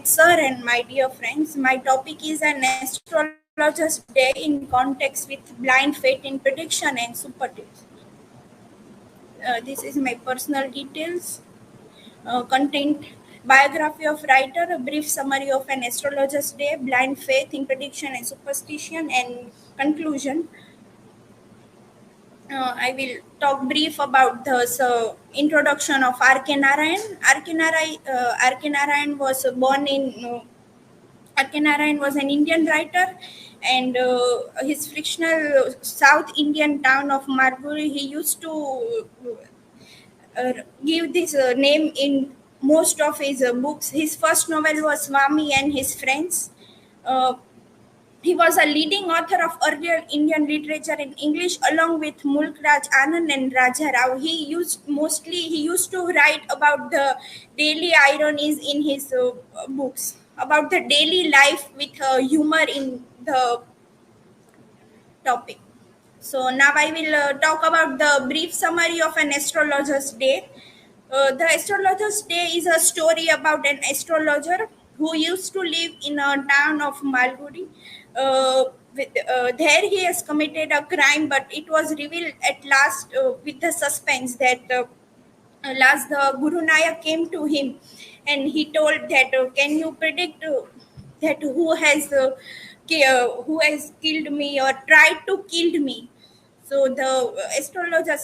respected sir and my dear friends. My topic is an astrologer's day in context with blind faith in prediction and superstition. This is my personal details, content, biography of writer, a brief summary of an astrologer's day, blind faith in prediction and superstition, and conclusion. I will talk brief about the introduction of Rk Narayan. Rk Narayan was born in Rk Narayan was an Indian writer, and his fictional South Indian town of Marbury, he used to uh, give this name in most of his books. His first novel was Swami and His Friends. Uh, he was a leading author of earlier Indian literature in English, along with Mulk Raj Anand and Raja Rao. He used to write about the daily ironies in his books, about the daily life with humor in the topic. So now I will talk about the brief summary of an astrologer's day. The astrologer's day is a story about an astrologer who used to live in a town of Malgudi. There he has committed a crime, but it was revealed at last with the suspense that last the Guru Nayak came to him and he told that can you predict that who has killed me or tried to kill me. So the astrologer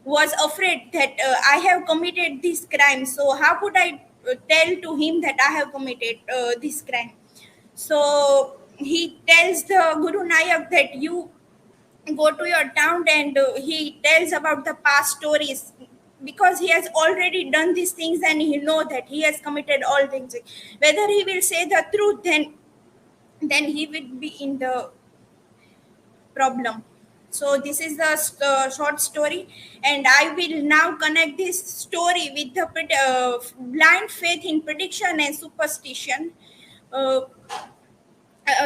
was afraid that I have committed this crime. So how could I tell to him that I have committed this crime? So he tells the Guru Nayak that you go to your town, and he tells about the past stories because he has already done these things and he know that he has committed all things. Whether he will say the truth, then he will be in the problem. So this is the short story, and I will now connect this story with the blind faith in prediction and superstition. Uh,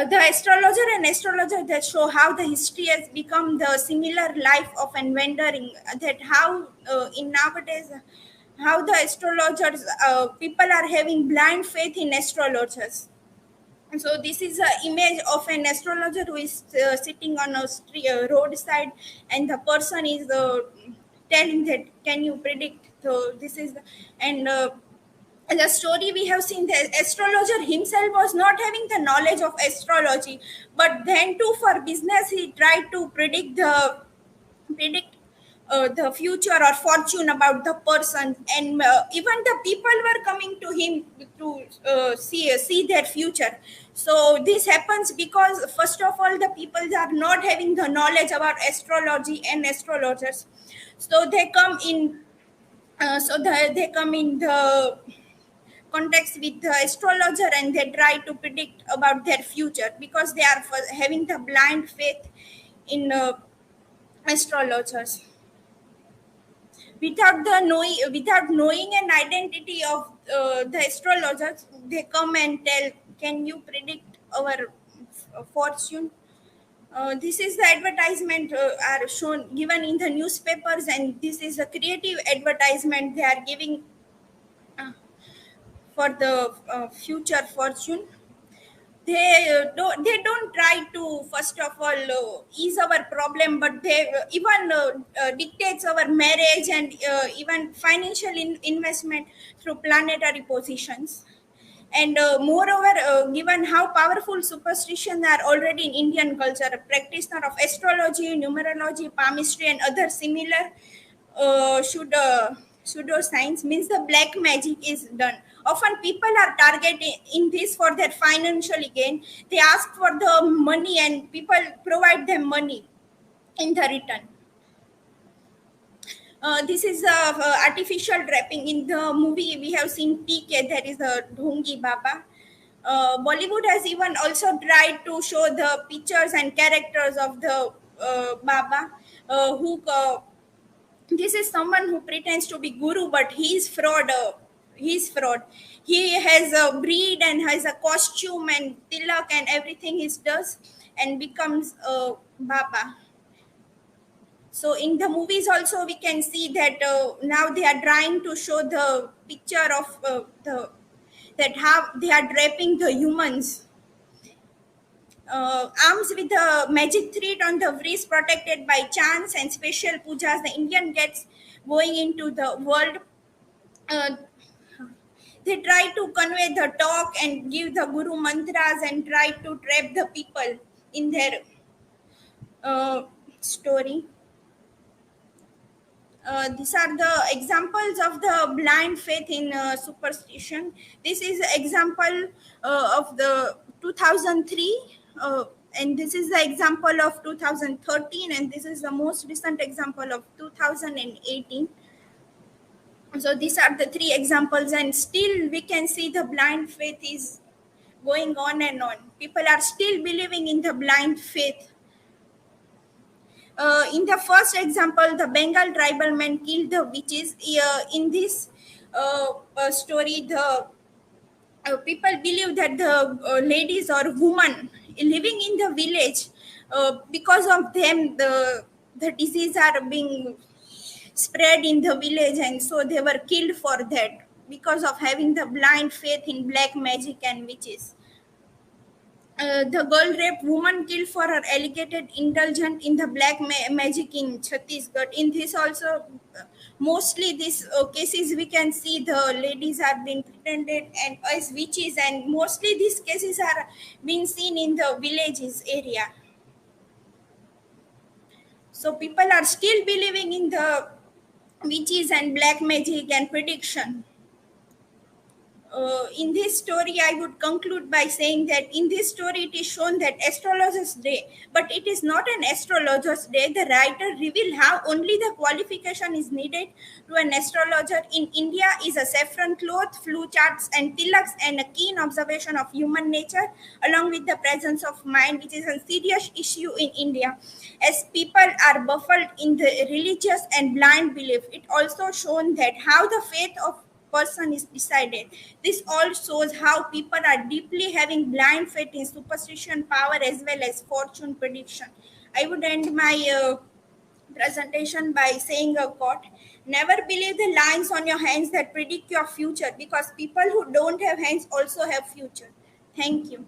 the astrologer and astrologer that show how the history has become the similar life of an wandering, that how in nowadays how the astrologers people are having blind faith in astrologers. And so this is an image of an astrologer who is sitting on a roadside, and the person is telling that can you predict. So this is and the story we have seen, the astrologer himself was not having the knowledge of astrology, but then too for business he tried to predict the future or fortune about the person, and even the people were coming to him to see their future. So this happens because first of all the people are not having the knowledge about astrology and astrologers. So they come in they come in the context with the astrologer, and they try to predict about their future because they are having the blind faith in astrologers. Without knowing an identity of the astrologers, they come and tell, can you predict our fortune? This is the advertisement are shown given in the newspapers, and this is a creative advertisement they are giving for the future fortune. They don't try to first of all ease our problem, but they even dictates our marriage and even financial investment through planetary positions. And moreover, given how powerful superstitions are already in Indian culture, a practitioner of astrology, numerology, palmistry, and other similar should pseudoscience means the black magic is done. Often people are targeted in this for their financial gain. They ask for the money and people provide them money in the return. This is artificial draping. In the movie we have seen PK, that is the Dhongi Baba. Bollywood has even also tried to show the pictures and characters of the Baba, who this is someone who pretends to be guru, but he's fraud. He's fraud. He has a breed and has a costume and tilak and everything he does, and becomes a Baba. So in the movies also we can see that now they are trying to show the picture of the that how they are draping the humans. Arms with the magic thread on the wrist, protected by chants and special pujas, the Indian gets going into the world. Uh, they try to convey the talk and give the guru mantras and try to trap the people in their story. These are the examples of the blind faith in superstition. This is an example of the 2003, and this is the example of 2013, and this is the most recent example of 2018. So these are the three examples, and still we can see the blind faith is going on and on. People are still believing in the blind faith. In the first example, the Bengal tribal men killed the witches. In this story, the people believe that the ladies or women living in the village, because of them, the disease are being spread in the village, and so they were killed for that because of having the blind faith in black magic and witches. The girl rape woman killed for her alleged indulgence in the black magic in Chhattisgarh. In this also, mostly these cases we can see the ladies are being pretended and as witches, and mostly these cases are being seen in the villages area. So people are still believing in the witches and black magic and prediction. In this story, I would conclude by saying that in this story, it is shown that astrologer's day, but it is not an astrologer's day. The writer revealed how only the qualification is needed to an astrologer in India is a saffron cloth, flu charts, and tilaks, and a keen observation of human nature, along with the presence of mind, which is a serious issue in India, as people are baffled in the religious and blind belief. It also shown that how the faith of person is decided. This all shows how people are deeply having blind faith in superstition power as well as fortune prediction. I would end my presentation by saying a quote: never believe the lines on your hands that predict your future, because people who don't have hands also have future. Thank you.